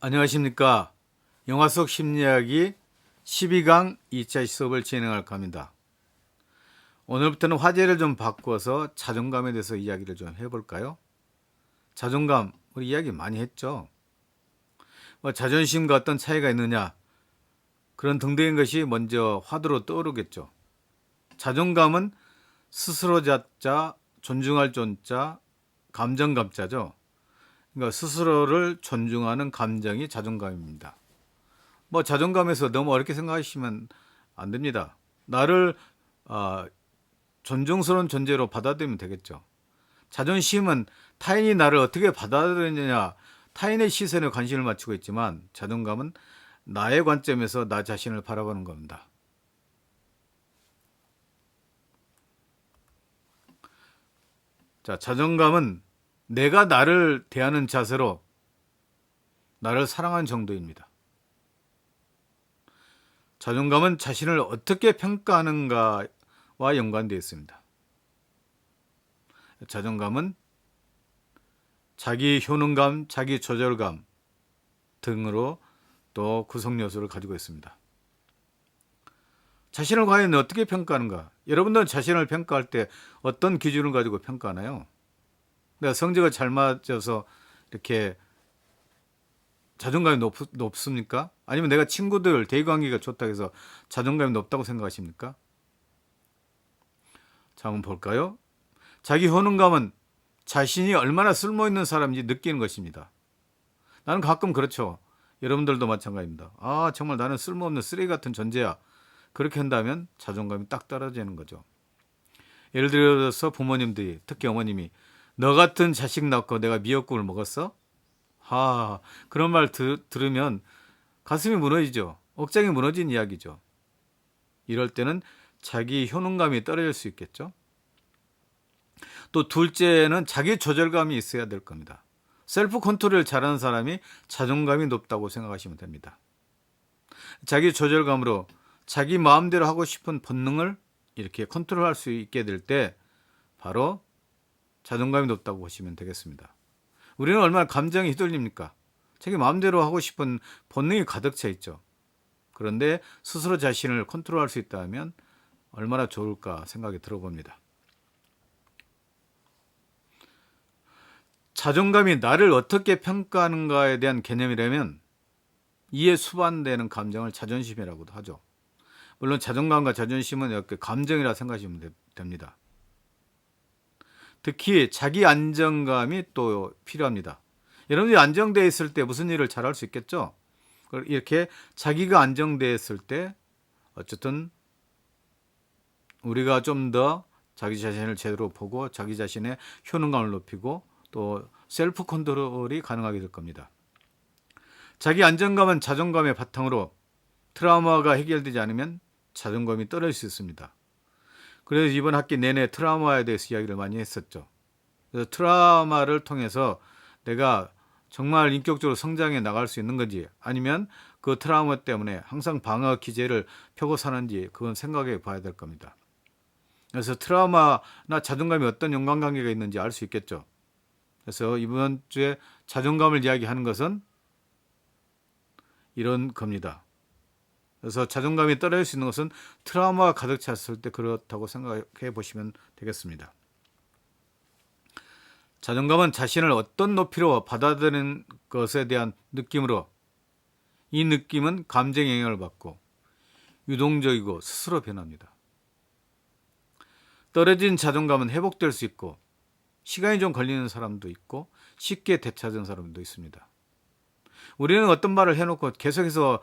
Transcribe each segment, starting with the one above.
안녕하십니까. 영화 속 심리학이 12강 2차 수업을 진행할까 합니다. 오늘부터는 화제를 좀 바꿔서 자존감에 대해서 이야기를 좀 해볼까요? 자존감, 우리 이야기 많이 했죠. 자존심과 어떤 차이가 있느냐, 그런 등등의 것이 먼저 화두로 떠오르겠죠. 자존감은 스스로 자자, 존중할 존자, 감정감자죠. 그러니까 스스로를 존중하는 감정이 자존감입니다. 자존감에서 너무 어렵게 생각하시면 안 됩니다. 나를 존중스러운 존재로 받아들이면 되겠죠. 자존심은 타인이 나를 어떻게 받아들이느냐, 타인의 시선에 관심을 맞추고 있지만 자존감은 나의 관점에서 나 자신을 바라보는 겁니다. 자, 자존감은 내가 나를 대하는 자세로 나를 사랑하는 정도입니다. 자존감은 자신을 어떻게 평가하는가와 연관되어 있습니다. 자존감은 자기 효능감, 자기 조절감 등으로 또 구성 요소를 가지고 있습니다. 자신을 과연 어떻게 평가하는가? 여러분들은 자신을 평가할 때 어떤 기준을 가지고 평가하나요? 내가 성적을 잘 맞아서 이렇게 자존감이 높습니까? 아니면 내가 친구들 대의관계가 좋다고 해서 자존감이 높다고 생각하십니까? 자, 한번 볼까요? 자기 효능감은 자신이 얼마나 쓸모있는 사람인지 느끼는 것입니다. 나는 가끔 그렇죠. 여러분들도 마찬가지입니다. 정말 나는 쓸모없는 쓰레기 같은 존재야. 그렇게 한다면 자존감이 딱 떨어지는 거죠. 예를 들어서 부모님들이, 특히 어머님이 너 같은 자식 낳고 내가 미역국을 먹었어? 그런 말 들으면 가슴이 무너지죠. 억장이 무너진 이야기죠. 이럴 때는 자기 효능감이 떨어질 수 있겠죠. 또 둘째는 자기 조절감이 있어야 될 겁니다. 셀프 컨트롤을 잘하는 사람이 자존감이 높다고 생각하시면 됩니다. 자기 조절감으로 자기 마음대로 하고 싶은 본능을 이렇게 컨트롤할 수 있게 될 때 바로 자존감이 높다고 보시면 되겠습니다. 우리는 얼마나 감정이 휘둘립니까? 자기 마음대로 하고 싶은 본능이 가득 차 있죠. 그런데 스스로 자신을 컨트롤할 수 있다면 얼마나 좋을까 생각이 들어봅니다. 자존감이 나를 어떻게 평가하는가에 대한 개념이라면 이에 수반되는 감정을 자존심이라고도 하죠. 물론 자존감과 자존심은 이렇게 감정이라 생각하시면 됩니다. 특히 자기 안정감이 또 필요합니다. 여러분들이 안정되어 있을 때 무슨 일을 잘할 수 있겠죠? 이렇게 자기가 안정되어 있을 때 어쨌든 우리가 좀 더 자기 자신을 제대로 보고 자기 자신의 효능감을 높이고 또 셀프 컨트롤이 가능하게 될 겁니다. 자기 안정감은 자존감의 바탕으로 트라우마가 해결되지 않으면 자존감이 떨어질 수 있습니다. 그래서 이번 학기 내내 트라우마에 대해서 이야기를 많이 했었죠. 그래서 트라우마를 통해서 내가 정말 인격적으로 성장해 나갈 수 있는 건지 아니면 그 트라우마 때문에 항상 방어 기제를 펴고 사는지 그건 생각해 봐야 될 겁니다. 그래서 트라우마나 자존감이 어떤 연관관계가 있는지 알 수 있겠죠. 그래서 이번 주에 자존감을 이야기하는 것은 이런 겁니다. 그래서 자존감이 떨어질 수 있는 것은 트라우마가 가득 찼을 때 그렇다고 생각해 보시면 되겠습니다. 자존감은 자신을 어떤 높이로 받아들이는 것에 대한 느낌으로 이 느낌은 감정의 영향을 받고 유동적이고 스스로 변합니다. 떨어진 자존감은 회복될 수 있고 시간이 좀 걸리는 사람도 있고 쉽게 되찾은 사람도 있습니다. 우리는 어떤 말을 해놓고 계속해서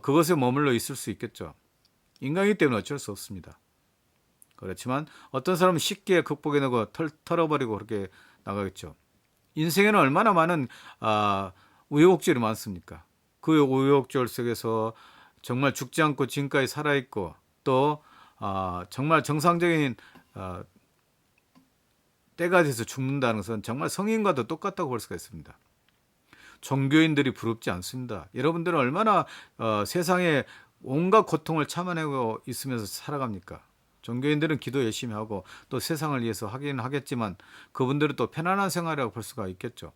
그것에 머물러 있을 수 있겠죠. 인간이기 때문에 어쩔 수 없습니다. 그렇지만 어떤 사람은 쉽게 극복해내고 털어버리고 그렇게 나가겠죠. 인생에는 얼마나 많은 우여곡절이 많습니까? 그 우여곡절 속에서 정말 죽지 않고 지금까지 살아있고 또 정말 정상적인 때가 돼서 죽는다는 것은 정말 성인과도 똑같다고 볼 수가 있습니다. 종교인들이 부럽지 않습니다. 여러분들은 얼마나 세상에 온갖 고통을 참아내고 있으면서 살아갑니까? 종교인들은 기도 열심히 하고 또 세상을 위해서 하긴 하겠지만 그분들은 또 편안한 생활이라고 볼 수가 있겠죠.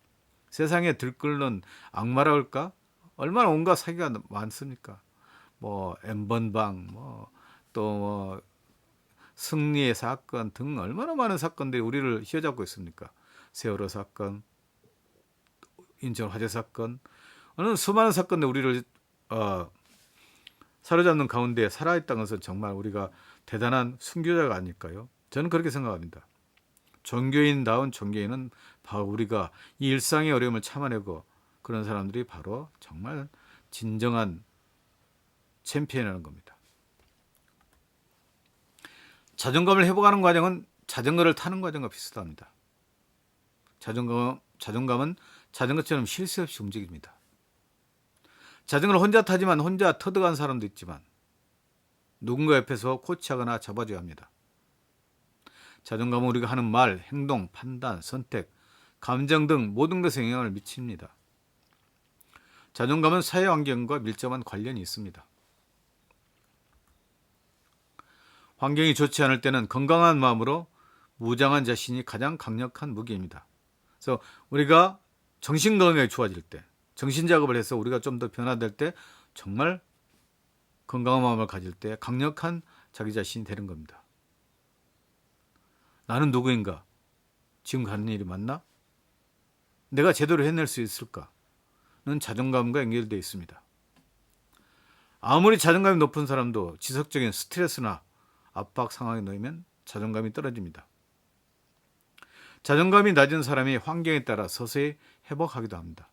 세상에 들끓는 악마라 할까? 얼마나 온갖 사기가 많습니까? 뭐 N번방, 또 승리의 사건 등 얼마나 많은 사건들이 우리를 휘어잡고 있습니까? 세월호 사건, 인천 화재 사건, 어느 수많은 사건들 우리를 사로잡는 가운데 살아있다는 것은 정말 우리가 대단한 순교자가 아닐까요? 저는 그렇게 생각합니다. 종교인다운 종교인은 바로 우리가 이 일상의 어려움을 참아내고 그런 사람들이 바로 정말 진정한 챔피언이라는 겁니다. 자존감을 회복하는 과정은 자전거를 타는 과정과 비슷합니다. 자존감은 자전거처럼 쉴 새 없이 움직입니다. 자전거를 혼자 타지만 혼자 터득한 사람도 있지만 누군가 옆에서 코치하거나 잡아줘야 합니다. 자존감은 우리가 하는 말, 행동, 판단, 선택, 감정 등 모든 것에 영향을 미칩니다. 자존감은 사회 환경과 밀접한 관련이 있습니다. 환경이 좋지 않을 때는 건강한 마음으로 무장한 자신이 가장 강력한 무기입니다. 그래서 우리가 정신 건강이 좋아질 때, 정신 작업을 해서 우리가 좀 더 변화될 때 정말 건강한 마음을 가질 때 강력한 자기 자신이 되는 겁니다. 나는 누구인가? 지금 가는 일이 맞나? 내가 제대로 해낼 수 있을까? 는 자존감과 연결되어 있습니다. 아무리 자존감이 높은 사람도 지속적인 스트레스나 압박 상황에 놓이면 자존감이 떨어집니다. 자존감이 낮은 사람이 환경에 따라 서서히 회복하기도 합니다.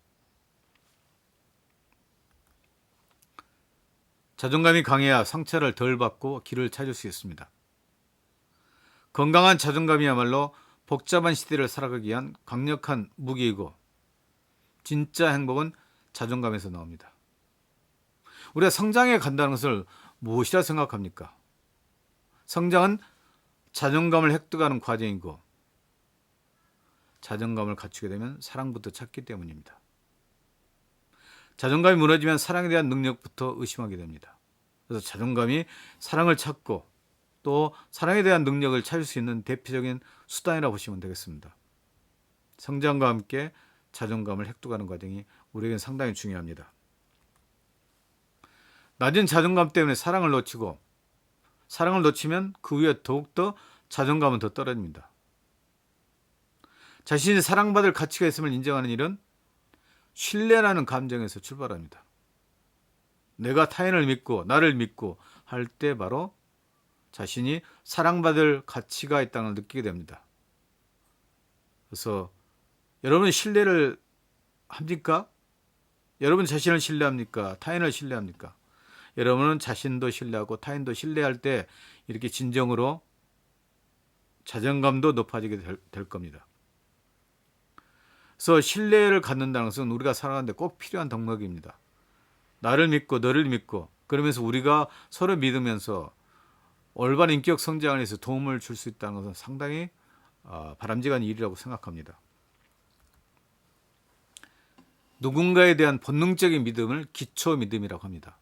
자존감이 강해야 상처를 덜 받고 길을 찾을 수 있습니다. 건강한 자존감이야말로 복잡한 시대를 살아가기 위한 강력한 무기이고 진짜 행복은 자존감에서 나옵니다. 우리가 성장해 간다는 것을 무엇이라 생각합니까? 성장은 자존감을 획득하는 과정이고 자존감을 갖추게 되면 사랑부터 찾기 때문입니다. 자존감이 무너지면 사랑에 대한 능력부터 의심하게 됩니다. 그래서 자존감이 사랑을 찾고 또 사랑에 대한 능력을 찾을 수 있는 대표적인 수단이라고 보시면 되겠습니다. 성장과 함께 자존감을 획득하는 과정이 우리에겐 상당히 중요합니다. 낮은 자존감 때문에 사랑을 놓치고 사랑을 놓치면 그 위에 더욱더 자존감은 더 떨어집니다. 자신이 사랑받을 가치가 있음을 인정하는 일은 신뢰라는 감정에서 출발합니다. 내가 타인을 믿고 나를 믿고 할 때 바로 자신이 사랑받을 가치가 있다는 걸 느끼게 됩니다. 그래서 여러분 신뢰를 합니까? 여러분 자신을 신뢰합니까? 타인을 신뢰합니까? 여러분은 자신도 신뢰하고 타인도 신뢰할 때 이렇게 진정으로 자존감도 높아지게 될 겁니다. 그래서 신뢰를 갖는다는 것은 우리가 살아가는데 꼭 필요한 덕목입니다. 나를 믿고 너를 믿고 그러면서 우리가 서로 믿으면서 올바른 인격 성장에 대해서 도움을 줄 수 있다는 것은 상당히 바람직한 일이라고 생각합니다. 누군가에 대한 본능적인 믿음을 기초 믿음이라고 합니다.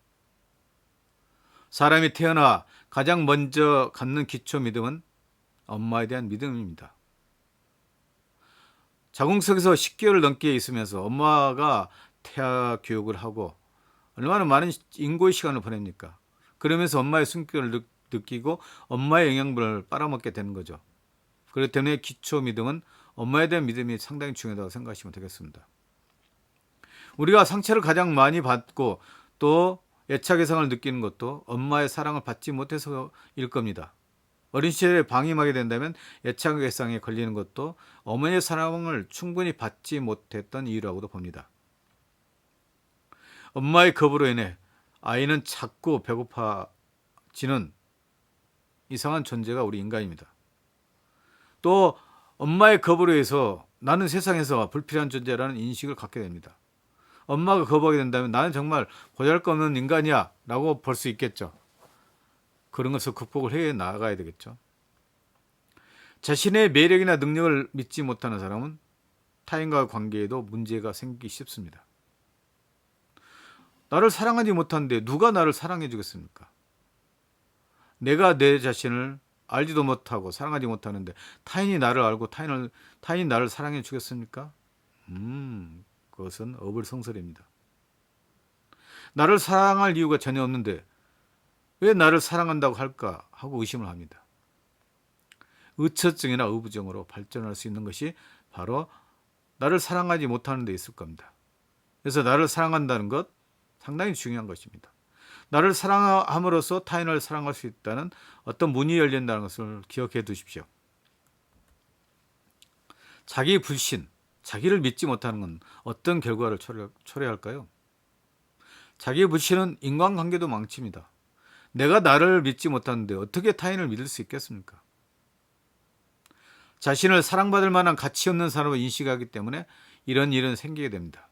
사람이 태어나 가장 먼저 갖는 기초 믿음은 엄마에 대한 믿음입니다. 자궁속에서 10개월 넘게 있으면서 엄마가 태아 교육을 하고 얼마나 많은 인고의 시간을 보냅니까? 그러면서 엄마의 숨결을 느끼고 엄마의 영양분을 빨아먹게 되는 거죠. 그렇기 때문에 기초 믿음은 엄마에 대한 믿음이 상당히 중요하다고 생각하시면 되겠습니다. 우리가 상처를 가장 많이 받고 또 애착의상을 느끼는 것도 엄마의 사랑을 받지 못해서일 겁니다. 어린 시절에 방임하게 된다면 애착의상에 걸리는 것도 어머니의 사랑을 충분히 받지 못했던 이유라고도 봅니다. 엄마의 겁으로 인해 아이는 자꾸 배고파지는 이상한 존재가 우리 인간입니다. 또 엄마의 겁으로 해서 나는 세상에서 불필요한 존재라는 인식을 갖게 됩니다. 엄마가 겁하게 된다면 나는 정말 보잘것없는 인간이야 라고 볼 수 있겠죠. 그런 것을 극복을 해 나가야 되겠죠. 자신의 매력이나 능력을 믿지 못하는 사람은 타인과의 관계에도 문제가 생기기 쉽습니다. 나를 사랑하지 못하는데 누가 나를 사랑해 주겠습니까? 내가 내 자신을 알지도 못하고 사랑하지 못하는데 타인이 나를 알고 타인이 나를 사랑해 주겠습니까? 그것은 어불성설입니다. 나를 사랑할 이유가 전혀 없는데 왜 나를 사랑한다고 할까 하고 의심을 합니다. 의처증이나 의부증으로 발전할 수 있는 것이 바로 나를 사랑하지 못하는 데 있을 겁니다. 그래서 나를 사랑한다는 것 상당히 중요한 것입니다. 나를 사랑함으로써 타인을 사랑할 수 있다는 어떤 문이 열린다는 것을 기억해 두십시오. 자기 불신, 자기를 믿지 못하는 건 어떤 결과를 초래할까요? 자기 불신은 인간관계도 망칩니다. 내가 나를 믿지 못하는데 어떻게 타인을 믿을 수 있겠습니까? 자신을 사랑받을 만한 가치 없는 사람으로 인식하기 때문에 이런 일은 생기게 됩니다.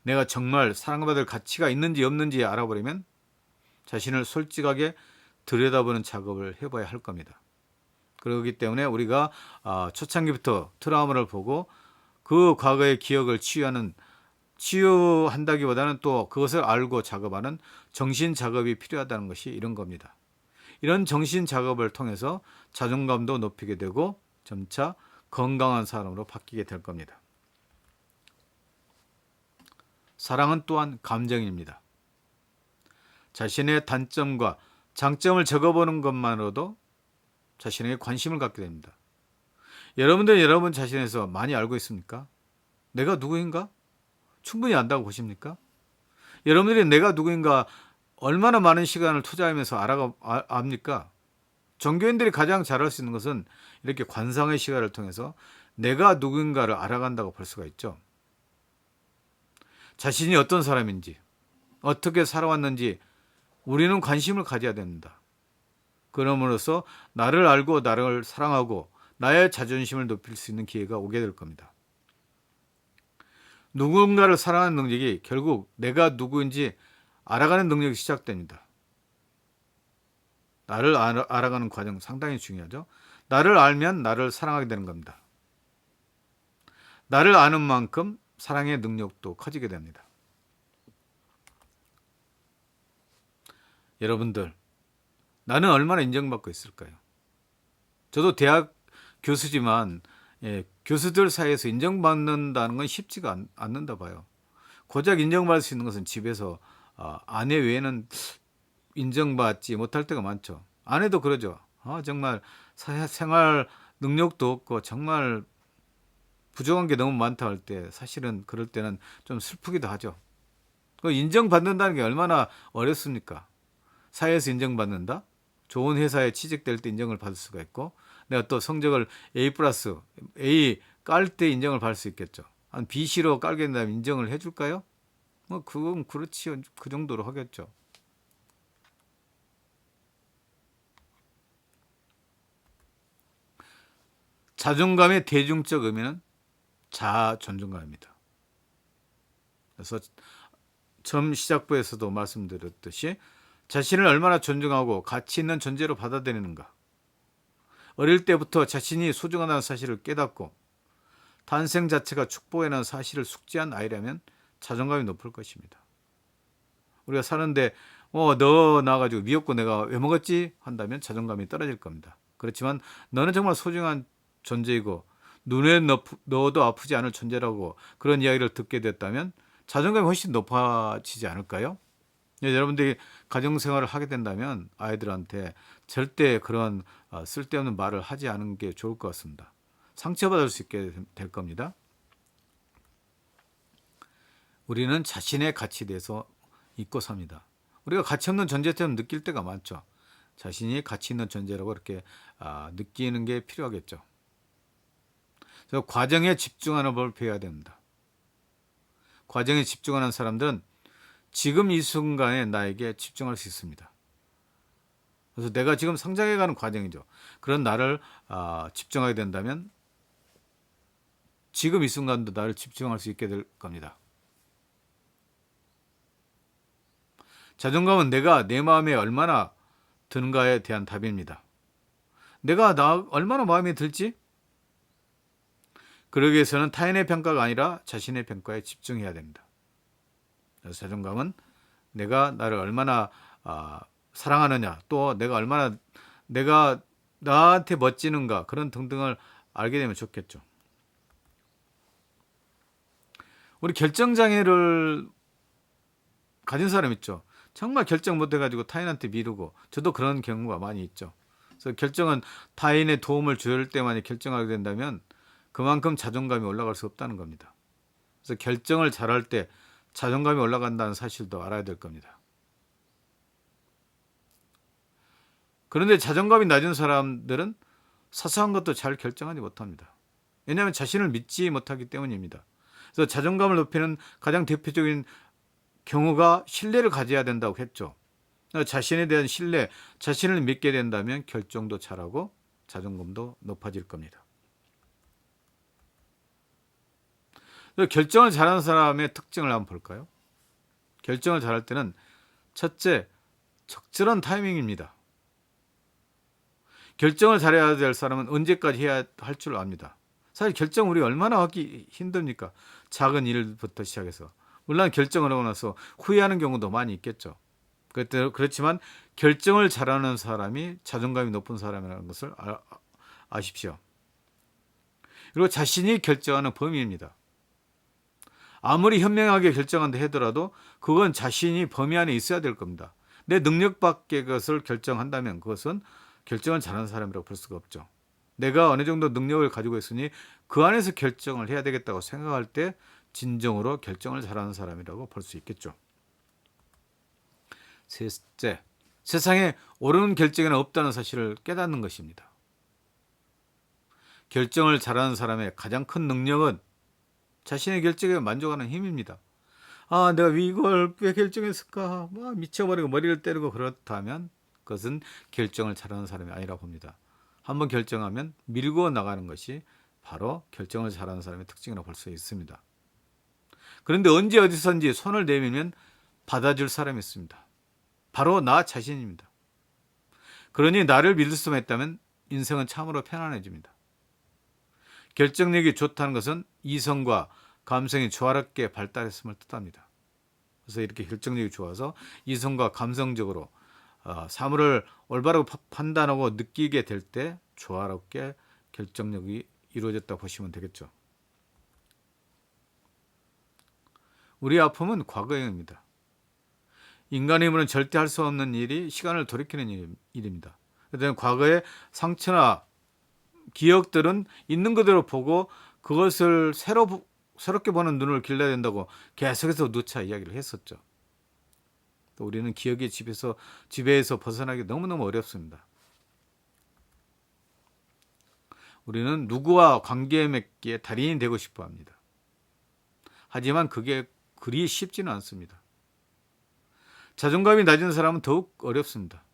내가 정말 사랑받을 가치가 있는지 없는지 알아보려면 자신을 솔직하게 들여다보는 작업을 해봐야 할 겁니다. 그렇기 때문에 우리가 초창기부터 트라우마를 보고 그 과거의 기억을 치유한다기보다는 또 그것을 알고 작업하는 정신 작업이 필요하다는 것이 이런 겁니다. 이런 정신 작업을 통해서 자존감도 높이게 되고 점차 건강한 사람으로 바뀌게 될 겁니다. 사랑은 또한 감정입니다. 자신의 단점과 장점을 적어보는 것만으로도 자신에게 관심을 갖게 됩니다. 여러분들 여러분 자신에서 많이 알고 있습니까? 내가 누구인가? 충분히 안다고 보십니까? 여러분들이 내가 누구인가 얼마나 많은 시간을 투자하면서 압니까? 종교인들이 가장 잘할 수 있는 것은 이렇게 관상의 시간을 통해서 내가 누구인가를 알아간다고 볼 수가 있죠. 자신이 어떤 사람인지, 어떻게 살아왔는지 우리는 관심을 가져야 됩니다. 그럼으로써 나를 알고 나를 사랑하고 나의 자존심을 높일 수 있는 기회가 오게 될 겁니다. 누군가를 사랑하는 능력이 결국 내가 누구인지 알아가는 능력이 시작됩니다. 나를 알아가는 과정 상당히 중요하죠. 나를 알면 나를 사랑하게 되는 겁니다. 나를 아는 만큼 사랑의 능력도 커지게 됩니다. 여러분들, 나는 얼마나 인정받고 있을까요? 저도 대학 교수지만 교수들 사이에서 인정받는다는 건 쉽지가 않는다 봐요. 고작 인정받을 수 있는 것은 집에서 아내 외에는 인정받지 못할 때가 많죠. 아내도 그러죠. 정말 생활 능력도 없고 정말 부족한 게 너무 많다 할 때 사실은 그럴 때는 좀 슬프기도 하죠. 인정받는다는 게 얼마나 어렵습니까? 사회에서 인정받는다? 좋은 회사에 취직될 때 인정을 받을 수가 있고 내가 또 성적을 A+, A 깔 때 인정을 받을 수 있겠죠. 한 B씨로 깔게 된다면 인정을 해줄까요? 그건 그렇지 그 정도로 하겠죠. 자존감의 대중적 의미는 자아 존중감입니다. 그래서 처음 시작부에서도 말씀드렸듯이 자신을 얼마나 존중하고 가치 있는 존재로 받아들이는가. 어릴 때부터 자신이 소중하다는 사실을 깨닫고 탄생 자체가 축복이라는 사실을 숙지한 아이라면 자존감이 높을 것입니다. 우리가 사는데 너 나가지고 미역국 내가 왜 먹었지? 한다면 자존감이 떨어질 겁니다. 그렇지만 너는 정말 소중한 존재이고 눈에 넣어도 아프지 않을 존재라고 그런 이야기를 듣게 됐다면 자존감이 훨씬 높아지지 않을까요? 여러분들이 가정생활을 하게 된다면 아이들한테 절대 그런 쓸데없는 말을 하지 않은 게 좋을 것 같습니다. 상처받을 수 있게 될 겁니다. 우리는 자신의 가치에 대해서 잊고 삽니다. 우리가 가치 없는 존재처럼 느낄 때가 많죠. 자신이 가치 있는 존재라고 이렇게 느끼는 게 필요하겠죠. 그래서 과정에 집중하는 법을 배워야 됩니다. 과정에 집중하는 사람들은 지금 이 순간에 나에게 집중할 수 있습니다. 그래서 내가 지금 성장해가는 과정이죠. 그런 나를 집중하게 된다면 지금 이 순간도 나를 집중할 수 있게 될 겁니다. 자존감은 내가 내 마음에 얼마나 드는가에 대한 답입니다. 내가 나 얼마나 마음에 들지? 그러기 위해서는 타인의 평가가 아니라 자신의 평가에 집중해야 됩니다. 그래서 자존감은 내가 나를 얼마나 사랑하느냐, 또 내가 얼마나 내가 나한테 멋지는가 그런 등등을 알게 되면 좋겠죠. 우리 결정장애를 가진 사람 있죠. 정말 결정 못 해가지고 타인한테 미루고, 저도 그런 경우가 많이 있죠. 그래서 결정은 타인의 도움을 줄 때만 결정하게 된다면 그만큼 자존감이 올라갈 수 없다는 겁니다. 그래서 결정을 잘할 때 자존감이 올라간다는 사실도 알아야 될 겁니다. 그런데 자존감이 낮은 사람들은 사소한 것도 잘 결정하지 못합니다. 왜냐하면 자신을 믿지 못하기 때문입니다. 그래서 자존감을 높이는 가장 대표적인 경우가 신뢰를 가져야 된다고 했죠. 자신에 대한 신뢰, 자신을 믿게 된다면 결정도 잘하고 자존감도 높아질 겁니다. 결정을 잘하는 사람의 특징을 한번 볼까요? 결정을 잘할 때는 첫째, 적절한 타이밍입니다. 결정을 잘해야 될 사람은 언제까지 해야 할 줄 압니다. 사실 결정 우리 얼마나 하기 힘듭니까? 작은 일부터 시작해서. 물론 결정을 하고 나서 후회하는 경우도 많이 있겠죠. 그렇지만 결정을 잘하는 사람이 자존감이 높은 사람이라는 것을 아십시오. 그리고 자신이 결정하는 범위입니다. 아무리 현명하게 결정한다 하더라도 그건 자신이 범위 안에 있어야 될 겁니다. 내 능력 밖의 것을 결정한다면 그것은 결정을 잘하는 사람이라고 볼 수가 없죠. 내가 어느 정도 능력을 가지고 있으니 그 안에서 결정을 해야 되겠다고 생각할 때 진정으로 결정을 잘하는 사람이라고 볼 수 있겠죠. 셋째, 세상에 옳은 결정은 없다는 사실을 깨닫는 것입니다. 결정을 잘하는 사람의 가장 큰 능력은 자신의 결정에 만족하는 힘입니다. 아, 내가 이걸 왜 결정했을까? 미쳐버리고 머리를 때리고 그렇다면 그것은 결정을 잘하는 사람이 아니라 봅니다. 한번 결정하면 밀고 나가는 것이 바로 결정을 잘하는 사람의 특징이라고 볼 수 있습니다. 그런데 언제 어디선지 손을 내밀면 받아줄 사람이 있습니다. 바로 나 자신입니다. 그러니 나를 믿을 수만 있다면 인생은 참으로 편안해집니다. 결정력이 좋다는 것은 이성과 감성이 조화롭게 발달했음을 뜻합니다. 그래서 이렇게 결정력이 좋아서 이성과 감성적으로 사물을 올바르게 판단하고 느끼게 될 때 조화롭게 결정력이 이루어졌다고 보시면 되겠죠. 우리의 아픔은 과거형입니다. 인간의 힘으로는 절대 할 수 없는 일이 시간을 돌이키는 일입니다. 그래서 과거의 상처나 기억들은 있는 그대로 보고 그것을 새롭게 보는 눈을 길러야 된다고 계속해서 누차 이야기를 했었죠. 또 우리는 기억의 지배에서 벗어나기 너무너무 어렵습니다. 우리는 누구와 관계 맺기에 달인이 되고 싶어 합니다. 하지만 그게 그리 쉽지는 않습니다. 자존감이 낮은 사람은 더욱 어렵습니다.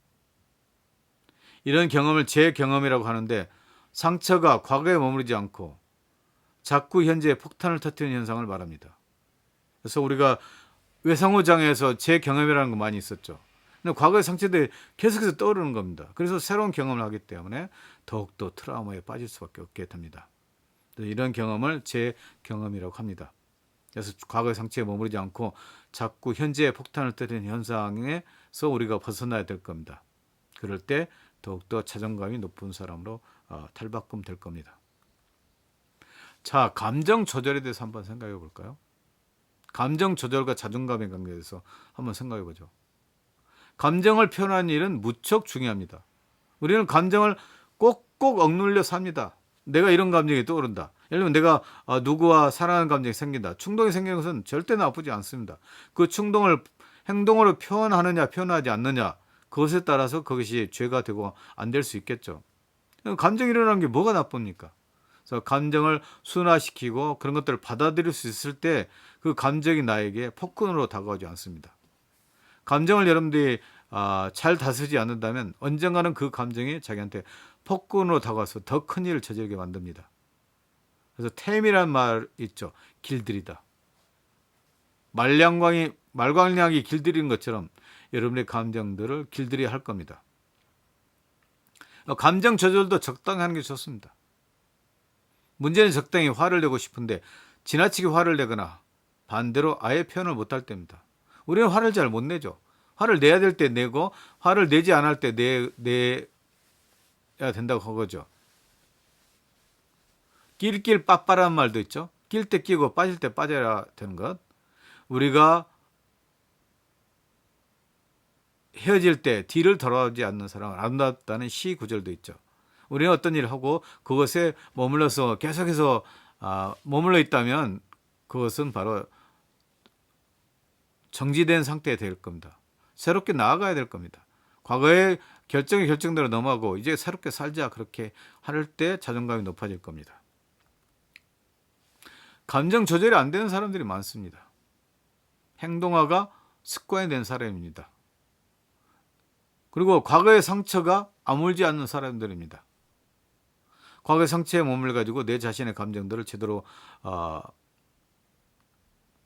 이런 경험을 제 경험이라고 하는데 상처가 과거에 머무르지 않고 자꾸 현재에 폭탄을 터뜨리는 현상을 말합니다. 그래서 우리가 외상후장애에서 제 경험이라는 거 많이 있었죠. 근데 과거의 상처들이 계속해서 떠오르는 겁니다. 그래서 새로운 경험을 하기 때문에 더욱더 트라우마에 빠질 수밖에 없게 됩니다. 이런 경험을 제 경험이라고 합니다. 그래서 과거의 상처에 머무르지 않고 자꾸 현재의 폭탄을 터뜨리는 현상에서 우리가 벗어나야 될 겁니다. 그럴 때 더욱더 자존감이 높은 사람으로 탈바꿈 될 겁니다. 자, 감정 조절에 대해서 한번 생각해 볼까요? 감정 조절과 자존감의 관계에 대해서 한번 생각해 보죠. 감정을 표현하는 일은 무척 중요합니다. 우리는 감정을 꼭꼭 억눌려 삽니다. 내가 이런 감정이 떠오른다. 예를 들면 내가 누구와 사랑하는 감정이 생긴다. 충동이 생기는 것은 절대 나쁘지 않습니다. 그 충동을 행동으로 표현하느냐 표현하지 않느냐 그것에 따라서 그것이 죄가 되고 안 될 수 있겠죠. 감정이 일어나는 게 뭐가 나쁩니까? 그래서 감정을 순화시키고 그런 것들을 받아들일 수 있을 때 그 감정이 나에게 폭군으로 다가오지 않습니다. 감정을 여러분들이 잘 다스리지 않는다면 언젠가는 그 감정이 자기한테 폭군으로 다가와서 더 큰 일을 저지르게 만듭니다. 그래서 템이란 말 있죠. 길들이다. 말광량이 길들이는 것처럼 여러분의 감정들을 길들여야 할 겁니다. 감정 조절도 적당히 하는 게 좋습니다. 문제는 적당히 화를 내고 싶은데 지나치게 화를 내거나 반대로 아예 표현을 못할 때입니다. 우리는 화를 잘 못 내죠. 화를 내야 될 때 내고 화를 내지 않을 때 내야 된다고 하거죠. 낄낄 빠빠라는 말도 있죠. 낄 때 끼고 빠질 때 빠져야 되는 것. 우리가 헤어질 때 뒤를 돌아보지 않는 사람은 아름답다는 시 구절도 있죠. 우리는 어떤 일을 하고 그것에 머물러서 계속해서 머물러 있다면 그것은 바로 정지된 상태에 될 겁니다. 새롭게 나아가야 될 겁니다. 과거의 결정이 결정대로 넘어가고 이제 새롭게 살자 그렇게 할 때 자존감이 높아질 겁니다. 감정 조절이 안 되는 사람들이 많습니다. 행동화가 습관이 된 사람입니다. 그리고 과거의 상처가 아물지 않는 사람들입니다. 과거의 상처에 몸을 가지고 내 자신의 감정들을 제대로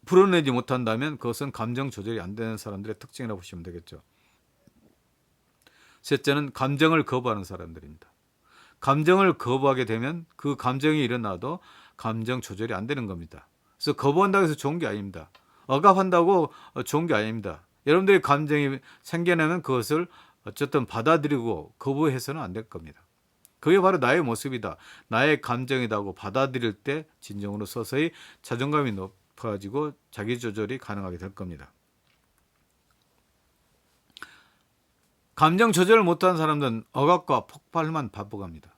풀어내지 못한다면 그것은 감정 조절이 안 되는 사람들의 특징이라고 보시면 되겠죠. 셋째는 감정을 거부하는 사람들입니다. 감정을 거부하게 되면 그 감정이 일어나도 감정 조절이 안 되는 겁니다. 그래서 거부한다고 해서 좋은 게 아닙니다. 억압한다고 좋은 게 아닙니다. 여러분들이 감정이 생겨나면 그것을 어쨌든 받아들이고 거부해서는 안 될 겁니다. 그게 바로 나의 모습이다. 나의 감정이다고 받아들일 때 진정으로 서서히 자존감이 높아지고 자기 조절이 가능하게 될 겁니다. 감정 조절을 못하는 사람들은 억압과 폭발만 반복합니다.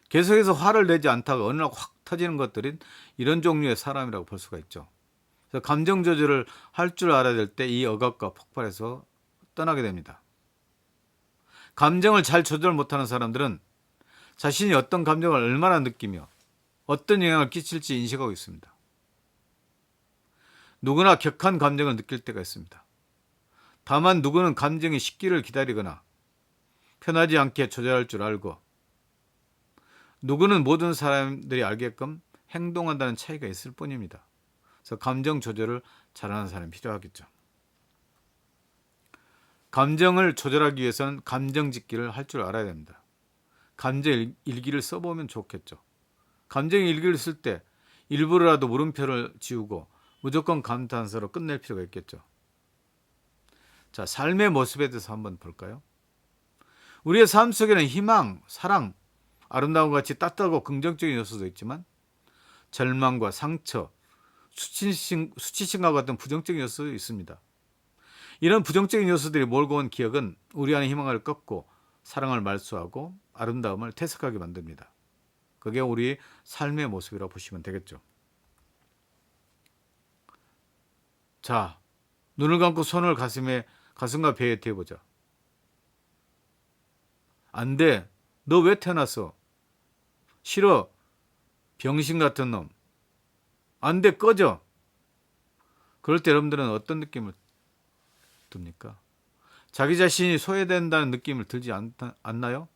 계속해서 화를 내지 않다가 어느 날 확 터지는 것들은 이런 종류의 사람이라고 볼 수가 있죠. 그래서 감정 조절을 할 줄 알아야 될 때 이 억압과 폭발에서 떠나게 됩니다. 감정을 잘 조절 못하는 사람들은 자신이 어떤 감정을 얼마나 느끼며 어떤 영향을 끼칠지 인식하고 있습니다. 누구나 격한 감정을 느낄 때가 있습니다. 다만 누구는 감정이 식기를 기다리거나 편하지 않게 조절할 줄 알고 누구는 모든 사람들이 알게끔 행동한다는 차이가 있을 뿐입니다. 그래서 감정 조절을 잘하는 사람이 필요하겠죠. 감정을 조절하기 위해서는 감정 짓기를 할 줄 알아야 됩니다. 감정 일기를 써보면 좋겠죠. 감정 일기를 쓸 때 일부러라도 물음표를 지우고 무조건 감탄사로 끝낼 필요가 있겠죠. 자, 삶의 모습에 대해서 한번 볼까요? 우리의 삶 속에는 희망, 사랑, 아름다움과 같이 따뜻하고 긍정적인 요소도 있지만 절망과 상처, 수치심과 같은 부정적인 요소도 있습니다. 이런 부정적인 요소들이 몰고 온 기억은 우리 안의 희망을 꺾고 사랑을 말소하고 아름다움을 퇴색하게 만듭니다. 그게 우리 삶의 모습이라고 보시면 되겠죠. 자, 눈을 감고 손을 가슴과 배에 대보자. 안 돼. 너 왜 태어났어? 싫어. 병신 같은 놈. 안 돼. 꺼져. 그럴 때 여러분들은 어떤 느낌을 듭니까? 자기 자신이 소외된다는 느낌을 들지 않나요?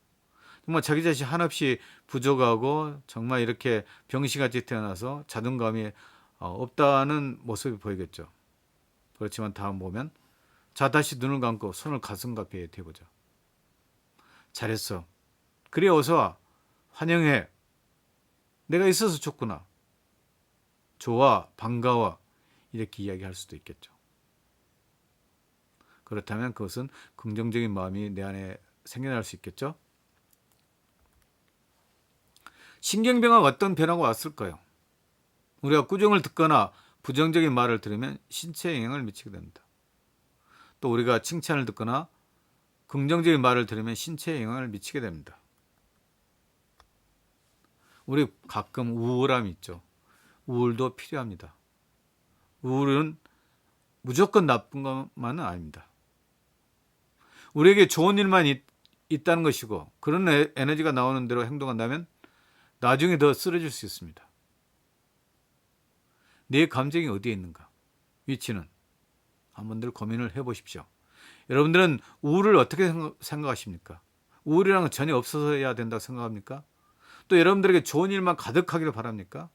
정말 자기 자신 한없이 부족하고 정말 이렇게 병신같이 태어나서 자존감이 없다는 모습이 보이겠죠. 그렇지만 다음 보면 자, 다시 눈을 감고 손을 가슴과 배에 대보자. 잘했어. 그래, 어서 와. 환영해. 내가 있어서 좋구나. 좋아, 반가워. 이렇게 이야기할 수도 있겠죠. 그렇다면 그것은 긍정적인 마음이 내 안에 생겨날 수 있겠죠. 신경병화가 어떤 변화가 왔을까요? 우리가 꾸중을 듣거나 부정적인 말을 들으면 신체에 영향을 미치게 됩니다. 또 우리가 칭찬을 듣거나 긍정적인 말을 들으면 신체에 영향을 미치게 됩니다. 우리 가끔 우울함이 있죠. 우울도 필요합니다. 우울은 무조건 나쁜 것만은 아닙니다. 우리에게 좋은 일만 있다는 것이고 그런 에너지가 나오는 대로 행동한다면 나중에 더 쓰러질 수 있습니다. 내 감정이 어디에 있는가? 위치는 한번들 고민을 해보십시오. 여러분들은 우울을 어떻게 생각하십니까? 우울이라는 건 전혀 없어야 된다고 생각합니까? 또 여러분들에게 좋은 일만 가득하기를 바랍니까?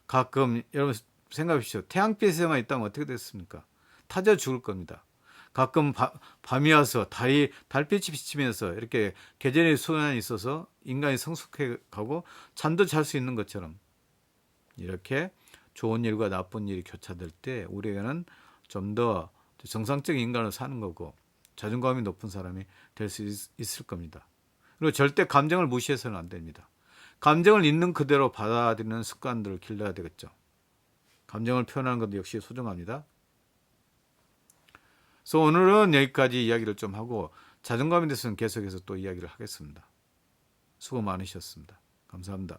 가끔 여러분 생각하십시오. 태양빛에만 있다면 어떻게 됐습니까? 타져 죽을 겁니다. 가끔 밤이 와서 달빛이 비치면서 이렇게 계절의 순환이 있어서 인간이 성숙해 가고 잠도 잘 수 있는 것처럼 이렇게 좋은 일과 나쁜 일이 교차될 때 우리에게는 좀 더 정상적인 인간으로 사는 거고 자존감이 높은 사람이 될 수 있을 겁니다. 그리고 절대 감정을 무시해서는 안 됩니다. 감정을 있는 그대로 받아들이는 습관들을 길러야 되겠죠. 감정을 표현하는 것도 역시 소중합니다. 그래서 오늘은 여기까지 이야기를 좀 하고 자존감에 대해서는 계속해서 또 이야기를 하겠습니다. 수고 많으셨습니다. 감사합니다.